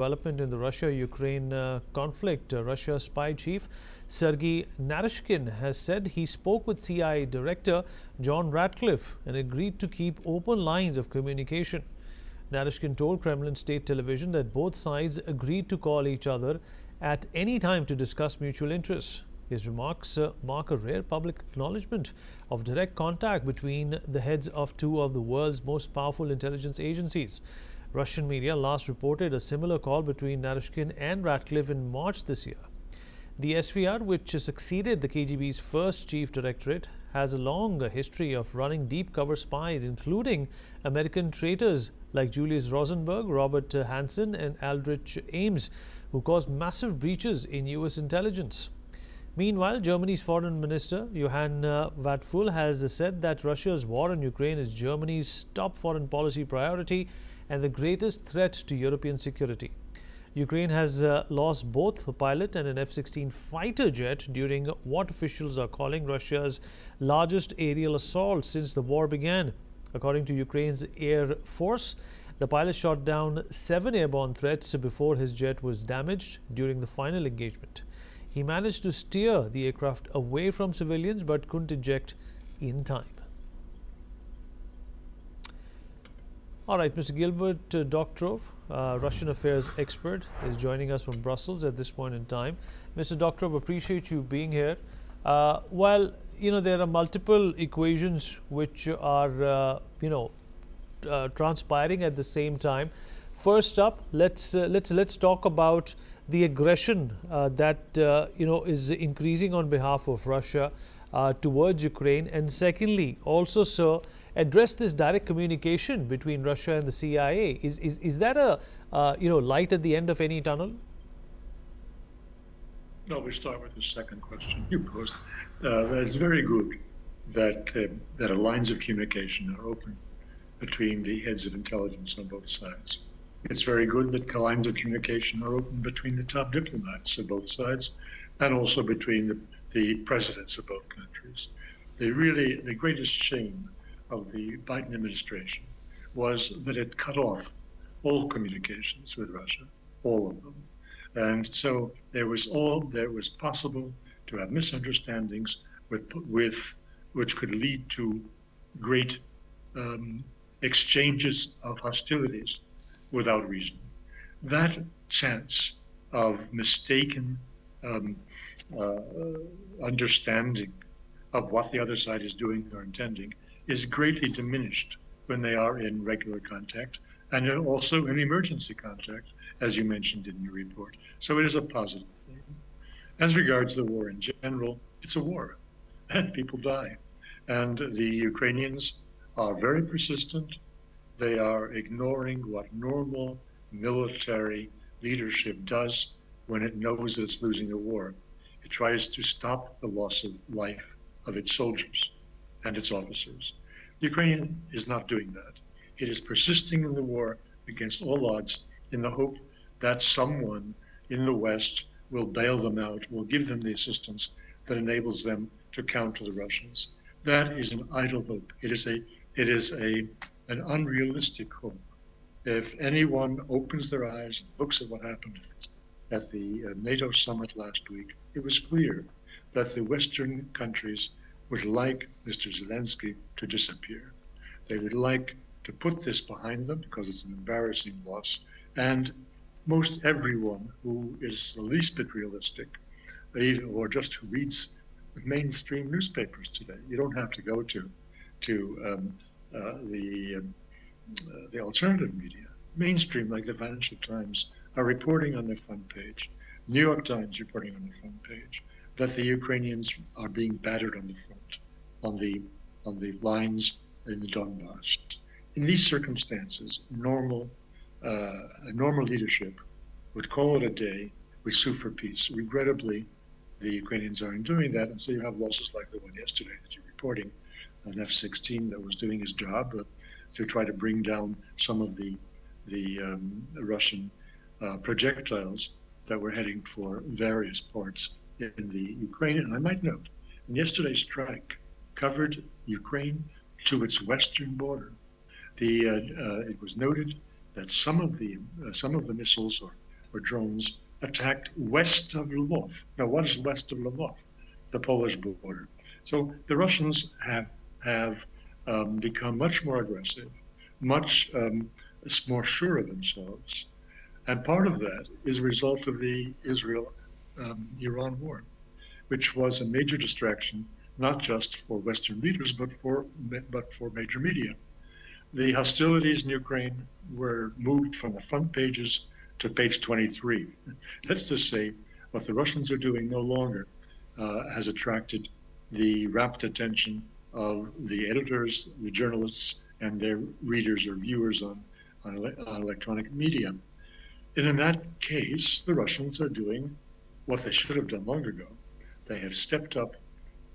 Development in the Russia-Ukraine conflict. Russia spy chief Sergei Naryshkin has said he spoke with CIA Director John Ratcliffe and agreed to keep open lines of communication. Naryshkin told Kremlin state television that both sides agreed to call each other at any time to discuss mutual interests. His remarks mark a rare public acknowledgement of direct contact between the heads of two of the world's most powerful intelligence agencies. Russian media last reported a similar call between Naryshkin and Ratcliffe in March this year. The SVR, which succeeded the KGB's first chief directorate, has a long history of running deep cover spies, including American traitors like Julius Rosenberg, Robert Hanssen, and Aldrich Ames, who caused massive breaches in U.S. intelligence. Meanwhile, Germany's foreign minister Johann Wadephul has said that Russia's war on Ukraine is Germany's top foreign policy priority and the greatest threat to European security. Ukraine has lost both a pilot and an F-16 fighter jet during what officials are calling Russia's largest aerial assault since the war began. According to Ukraine's Air Force, the pilot shot down 7 airborne threats before his jet was damaged during the final engagement. He managed to steer the aircraft away from civilians but couldn't eject in time. All right, Mr. Gilbert Doktorov, Russian affairs expert, is joining us from Brussels at this point in time. Mr. Doktorov, appreciate you being here. While there are multiple equations which are transpiring at the same time. First up, let's talk about the aggression that is increasing on behalf of Russia towards Ukraine, and secondly, also, sir, address this direct communication between Russia and the CIA. Is that a light at the end of any tunnel? No, we start with the second question you posed. It's very good that lines of communication are open between the heads of intelligence on both sides. It's very good that lines of communication are open between the top diplomats of both sides, and also between the presidents of both countries. The greatest shame of the Biden administration was that it cut off all communications with Russia, all of them. And so there was possible to have misunderstandings which could lead to great exchanges of hostilities without reason. That chance of mistaken understanding of what the other side is doing or intending is greatly diminished when they are in regular contact and also in emergency contact, as you mentioned in your report. So it is a positive thing. As regards the war in general, it's a war and people die. And the Ukrainians are very persistent. They are ignoring what normal military leadership does when it knows it's losing a war. It tries to stop the loss of life of its soldiers and its officers. Ukraine is not doing that. It is persisting in the war against all odds in the hope that someone in the West will bail them out, will give them the assistance that enables them to counter the Russians. That is an idle hope. It is an unrealistic hope. If anyone opens their eyes and looks at what happened at the NATO summit last week, it was clear that the Western countries would like Mr. Zelensky to disappear. They would like to put this behind them because it's an embarrassing loss. And most everyone who is the least bit realistic, or just who reads mainstream newspapers today, you don't have to go to the alternative media. Mainstream, like the Financial Times, are reporting on their front page. New York Times reporting on the front page that the Ukrainians are being battered on the front, on the lines in the Donbass. In these circumstances, normal leadership would call it a day, would sue for peace. Regrettably, the Ukrainians aren't doing that, and so you have losses like the one yesterday that you're reporting, an F-16 that was doing his job to try to bring down some of the Russian projectiles that were heading for various parts in the Ukraine. And I might note, in yesterday's strike covered Ukraine to its western border. It was noted that some of the missiles or or drones attacked west of Lvov. Now, what is west of Lvov? The Polish border. So the Russians have become much more aggressive, much more sure of themselves, and part of that is a result of the Israel-Iran war, which was a major distraction not just for Western leaders but for major media. The hostilities in Ukraine were moved from the front pages to page 23. That's to say, what the Russians are doing no longer has attracted the rapt attention of the editors, the journalists, and their readers or viewers on electronic media. And in that case, the Russians are doing what they should have done long ago. They have stepped up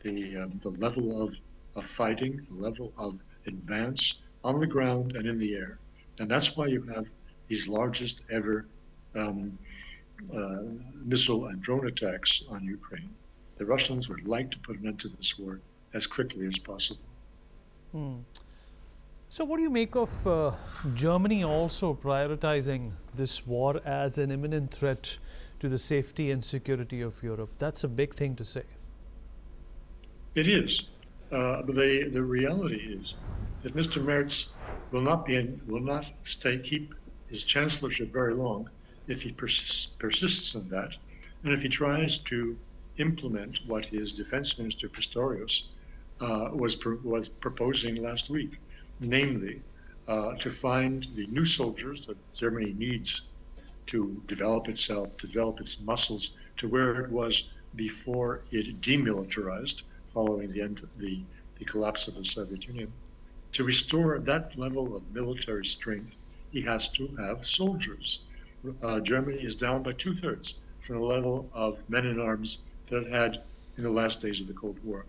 the level of fighting, the level of advance on the ground and in the air. And that's why you have these largest ever missile and drone attacks on Ukraine. The Russians would like to put an end to this war as quickly as possible. So what do you make of Germany also prioritizing this war as an imminent threat to the safety and security of Europe? That's a big thing to say. It is. But the reality is that Mr. Merz will not keep his chancellorship very long if he persists in that, and if he tries to implement what his defense minister Pistorius was proposing last week, namely to find the new soldiers that Germany needs to develop itself, to develop its muscles to where it was before it demilitarized following the end of the collapse of the Soviet Union. To restore that level of military strength, he has to have soldiers. Germany is down by 2/3 from the level of men in arms that it had in the last days of the Cold War.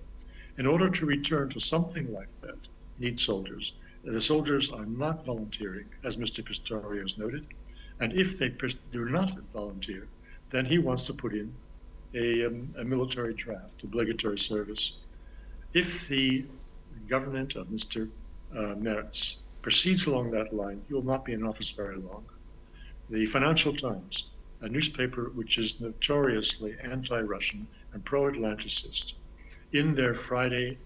In order to return to something like that, need soldiers. The soldiers are not volunteering, as Mr. Pistorius noted, and if they do not volunteer, then he wants to put in a military draft, obligatory service. If the government of Mr. Merz proceeds along that line, he will not be in office very long. The Financial Times, a newspaper which is notoriously anti-Russian and pro-Atlanticist, in their Friday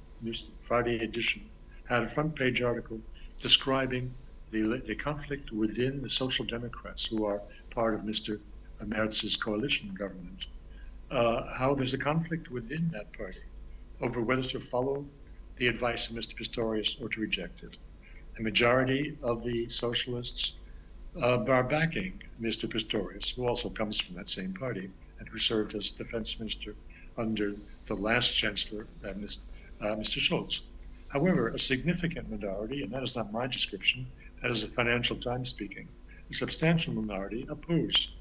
edition, had a front-page article describing the conflict within the Social Democrats, who are part of Mr. Merz's coalition government. How there's a conflict within that party over whether to follow the advice of Mr. Pistorius or to reject it. A majority of the socialists are backing Mr. Pistorius, who also comes from that same party and who served as defense minister under the last chancellor, Mr. Scholz. However, a significant minority, and that is not my description, that is the Financial Times speaking, a substantial minority oppose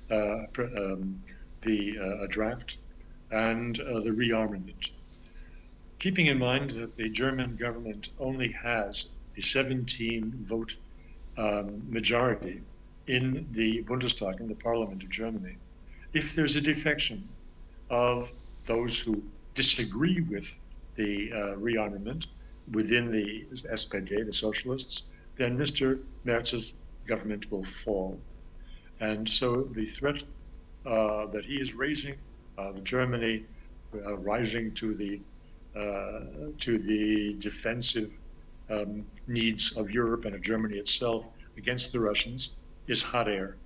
the draft and the rearmament. Keeping in mind that the German government only has a 17-vote majority in the Bundestag, in the Parliament of Germany, if there's a defection of those who disagree with the rearmament within the SPD, the socialists, then Mr. Merz's government will fall. And so the threat that he is raising, Germany rising to the defensive needs of Europe and of Germany itself against the Russians, is hot air.